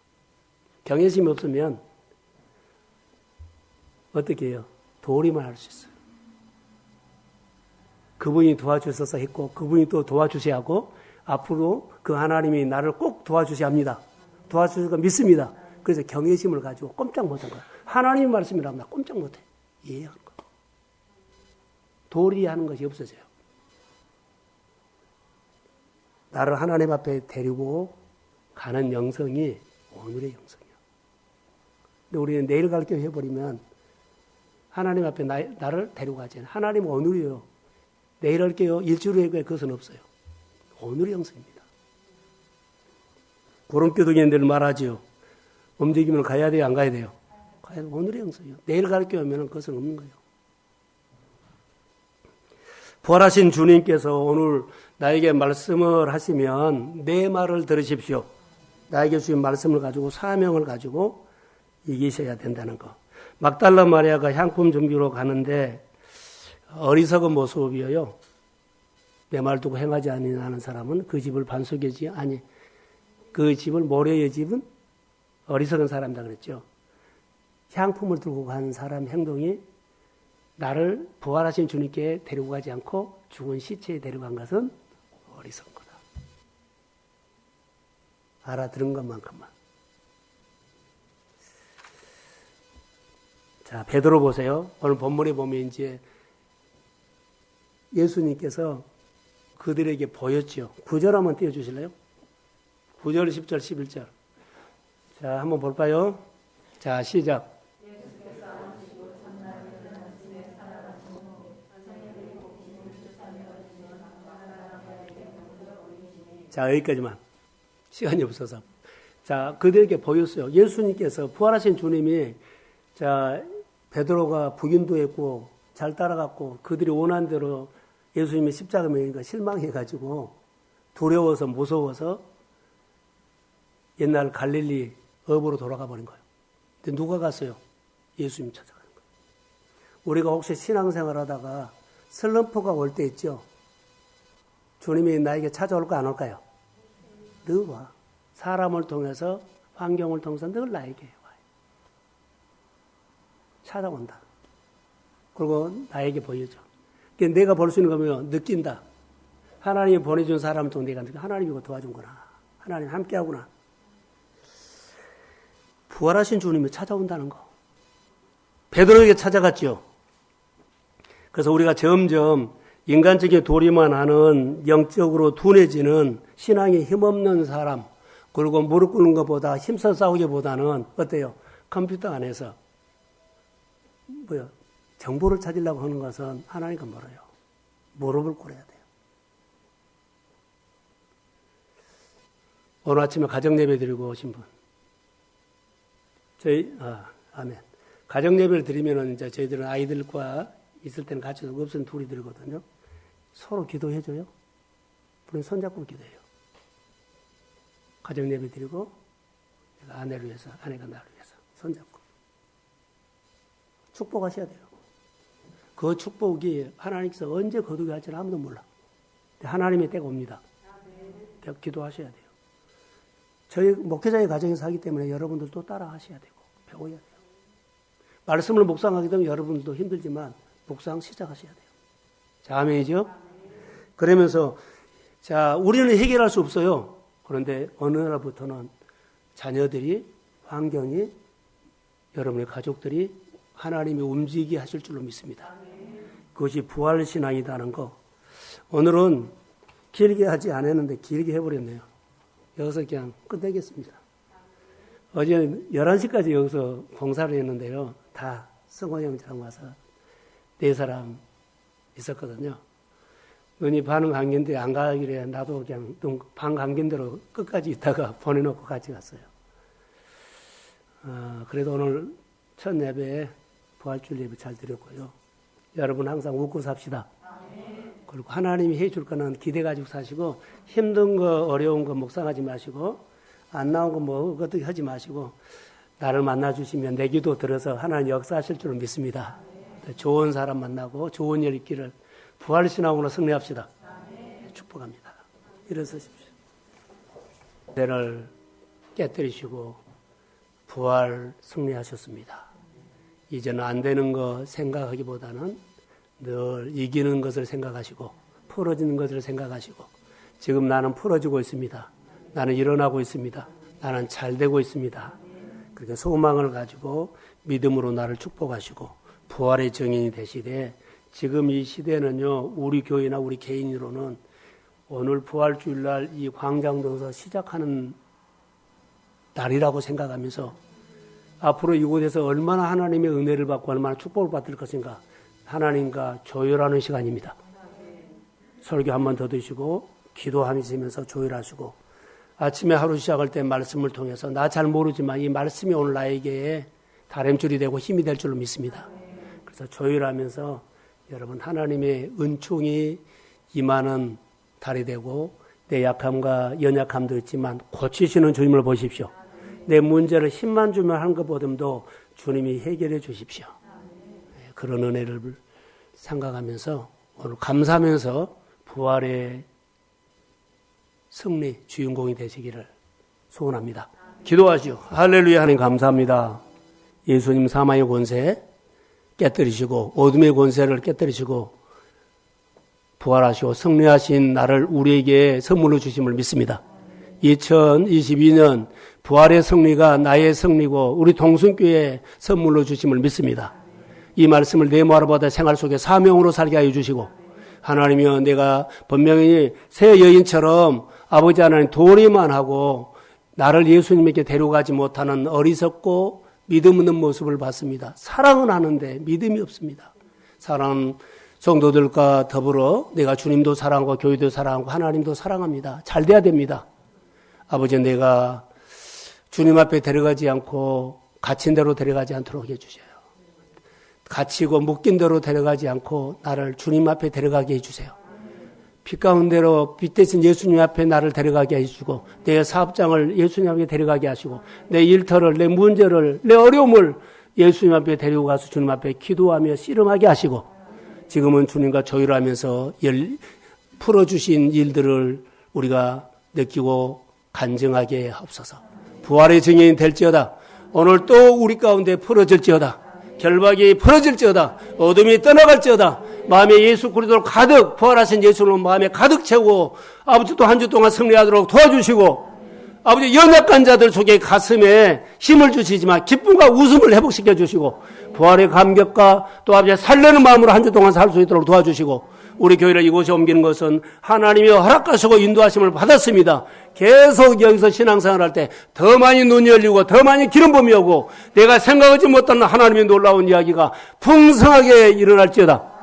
경외심이 없으면 어떻게 해요? 도리만 할 수 있어요. 그분이 도와주셔서 했고 그분이 또 도와주셔야 하고 앞으로 그 하나님이 나를 꼭 도와주셔야 합니다. 도와주실 거 믿습니다. 그래서 경외심을 가지고 꼼짝 못한 거예요. 하나님 말씀이라면 나 꼼짝 못해. 이해하는 거예요. 도리하는 것이 없어져요. 나를 하나님 앞에 데리고 가는 영성이 오늘의 영성이에요. 근데 우리는 내일 갈게 해버리면 하나님 앞에 나를 데리고 가지 않아요. 하나님은 오늘이에요. 내일 할게요. 일주일 후에 그것은 없어요. 오늘의 영성입니다. 구름기둥이 늘 말하지요. 움직이면 가야 돼요? 안 가야 돼요? 가야 돼요. 오늘의 영성이요. 내일 갈게 하면 그것은 없는 거예요. 부활하신 주님께서 오늘 나에게 말씀을 하시면 내 말을 들으십시오. 나에게 주신 말씀을 가지고 사명을 가지고 이기셔야 된다는 거. 막달라 마리아가 향품 준비로 가는데 어리석은 모습이에요. 내 말 두고 행하지 아니하는 사람은 그 집을 반석이지 아니 그 집을 모래의 집은 어리석은 사람이다 그랬죠. 향품을 들고 간 사람 행동이 나를 부활하신 주님께 데리고 가지 않고 죽은 시체에 데려간 것은 어리석은 거다. 알아들은 것만큼만. 자, 베드로 보세요. 오늘 본문에 보면 이제 예수님께서 그들에게 보였죠. 9절 한번 띄워주실래요? 9절, 10절, 11절. 자, 한번 볼까요? 자, 시작. 자, 여기까지만. 시간이 없어서. 자, 그들에게 보였어요. 예수님께서 부활하신 주님이 자, 베드로가 북인도했고 잘 따라갔고 그들이 원한 대로 예수님의 십자가 매니까 실망해가지고 두려워서 무서워서 옛날 갈릴리 업으로 돌아가 버린 거예요. 근데 누가 갔어요? 예수님 찾아가는 거예요. 우리가 혹시 신앙생활 하다가 슬럼프가 올 때 있죠? 주님이 나에게 찾아올까 안 올까요? 늘 와. 사람을 통해서 환경을 통해서 늘 나에게 와요. 찾아온다. 그리고 나에게 보여줘. 그러니까 내가 볼 수 있는 거면 느낀다. 하나님이 보내준 사람을 통해 내가 느끼 하나님이 이거 도와준구나. 하나님 함께하구나. 부활하신 주님이 찾아온다는 거. 베드로에게 찾아갔죠. 그래서 우리가 점점 인간적인 도리만 하는 영적으로 둔해지는 신앙에 힘없는 사람, 그리고 무릎 꿇는 것보다 힘써 싸우기보다는 어때요? 컴퓨터 안에서 정보를 찾으려고 하는 것은 하나님과 멀어요. 무릎을 꿇어야 돼요. 오늘 아침에 가정예배 드리고 오신 분. 아멘. 가정예배를 드리면은 이제 저희들은 아이들과 있을 때는 같이 없으면 둘이 드리거든요. 서로 기도해줘요. 우리는 손잡고 기도해요. 가정예배 드리고, 내가 아내를 위해서, 아내가 나를 위해서 손잡고. 축복하셔야 돼요. 그 축복이 하나님께서 언제 거두게 할지는 아무도 몰라. 하나님의 때가 옵니다. 기도하셔야 돼요. 저희 목회자의 가정에서 하기 때문에 여러분들도 따라 하셔야 되고, 배워야 돼요. 말씀을 묵상하게 되면 여러분들도 힘들지만, 묵상 시작하셔야 돼요. 자, 아멘이죠? 그러면서, 자, 우리는 해결할 수 없어요. 그런데 어느 날부터는 자녀들이, 환경이, 여러분의 가족들이 하나님이 움직이게 하실 줄로 믿습니다. 그것이 부활신앙이라는 거. 오늘은 길게 하지 않았는데 길게 해버렸네요. 여기서 그냥 끝내겠습니다. 어제 11시까지 여기서 봉사를 했는데요. 다 성호 형제랑 와서 4사람 있었거든요. 눈이 반은 감긴데 안 가기래 나도 그냥 반 감긴 대로 끝까지 있다가 보내놓고 같이 갔어요. 그래도 오늘 첫 예배에 부활주일 예배 잘 드렸고요. 여러분 항상 웃고 삽시다. 그리고 하나님이 해줄 거는 기대 가지고 사시고 힘든 거 어려운 거 묵상하지 마시고 안 나온 거 뭐 어떻게 하지 마시고 나를 만나주시면 내 기도 들어서 하나님 역사하실 줄을 믿습니다. 좋은 사람 만나고 좋은 일 있기를 부활신앙으로 승리합시다. 축복합니다. 일어서십시오. 내를 깨뜨리시고 부활 승리하셨습니다. 이제는 안 되는 거 생각하기보다는 늘 이기는 것을 생각하시고 풀어지는 것을 생각하시고 지금 나는 풀어지고 있습니다. 나는 일어나고 있습니다. 나는 잘 되고 있습니다. 그렇게 소망을 가지고 믿음으로 나를 축복하시고 부활의 증인이 되시되 지금 이 시대는요, 우리 교회나 우리 개인으로는 오늘 부활주일날 이 광장동에서 시작하는 날이라고 생각하면서 앞으로 이곳에서 얼마나 하나님의 은혜를 받고 얼마나 축복을 받을 것인가 하나님과 조율하는 시간입니다. 설교 한 번 더 드시고 기도하시면서 조율하시고 아침에 하루 시작할 때 말씀을 통해서 나 잘 모르지만 이 말씀이 오늘 나에게 다림줄이 되고 힘이 될 줄로 믿습니다. 그래서 조율하면서 여러분 하나님의 은총이 임하는 달이 되고 내 약함과 연약함도 있지만 고치시는 주님을 보십시오. 내 문제를 힘만 주면 하는 것보다도 주님이 해결해 주십시오. 그런 은혜를 생각하면서 오늘 감사하면서 부활의 승리 주인공이 되시기를 소원합니다. 기도하시오. 할렐루야. 하나님 감사합니다. 예수님 사망의 권세 깨뜨리시고 어둠의 권세를 깨뜨리시고 부활하시고 승리하신 나를 우리에게 선물로 주심을 믿습니다. 2022년 부활의 승리가 나의 승리고 우리 동순교회의 선물로 주심을 믿습니다. 이 말씀을 내모하라보다 생활 속에 사명으로 살게 하여 주시고 하나님이여 내가 분명히 새 여인처럼 아버지 하나님 도리만 하고 나를 예수님에게 데려가지 못하는 어리석고 믿음 없는 모습을 봤습니다. 사랑은 하는데 믿음이 없습니다. 사랑하는 성도들과 더불어 내가 주님도 사랑하고 교회도 사랑하고 하나님도 사랑합니다. 잘 돼야 됩니다. 아버지 내가 주님 앞에 데려가지 않고 갇힌 대로 데려가지 않도록 해주세요. 갇히고 묶인 대로 데려가지 않고 나를 주님 앞에 데려가게 해주세요. 빛 가운데로 빛 대신 예수님 앞에 나를 데려가게 해주고 내 사업장을 예수님 앞에 데려가게 하시고 내 일터를 내 문제를 내 어려움을 예수님 앞에 데리고 가서 주님 앞에 기도하며 씨름하게 하시고 지금은 주님과 조율하면서 풀어주신 일들을 우리가 느끼고 간증하게 하옵소서. 부활의 증인이 될지어다. 오늘 또 우리 가운데 풀어질지어다. 결박이 풀어질지어다. 어둠이 떠나갈지어다. 마음에 예수 그리스도를 가득 부활하신 예수를 마음에 가득 채우고 아버지 또 한 주 동안 승리하도록 도와주시고 아버지 연약한 자들 속에 가슴에 힘을 주시지만 기쁨과 웃음을 회복시켜 주시고 부활의 감격과 또 아버지 살려는 마음으로 한 주 동안 살 수 있도록 도와주시고 우리 교회를 이곳에 옮기는 것은 하나님이 허락하시고 인도하심을 받았습니다. 계속 여기서 신앙생활할 때 더 많이 눈이 열리고 더 많이 기름 부음이 오고 내가 생각하지 못하는 하나님의 놀라운 이야기가 풍성하게 일어날지어다.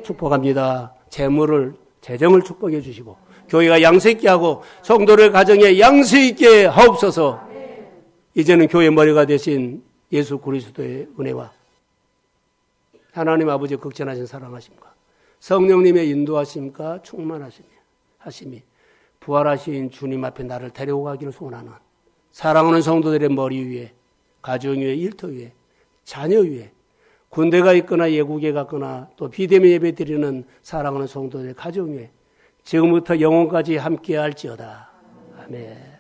축복합니다. 재정을 축복해 주시고 교회가 양수 있게 하고 성도들 가정에 양수 있게 하옵소서. 이제는 교회 머리가 되신 예수 그리스도의 은혜와 하나님 아버지 극진하신 사랑하심과 성령님의 인도하심과 충만하심이 부활하신 주님 앞에 나를 데리고 가기를 소원하는 사랑하는 성도들의 머리 위에 가정 위에 일터 위에 자녀 위에 군대가 있거나 예국에 갔거나 또 비대면 예배 드리는 사랑하는 성도들의 가정 위에 지금부터 영원까지 함께 할지어다. 아멘.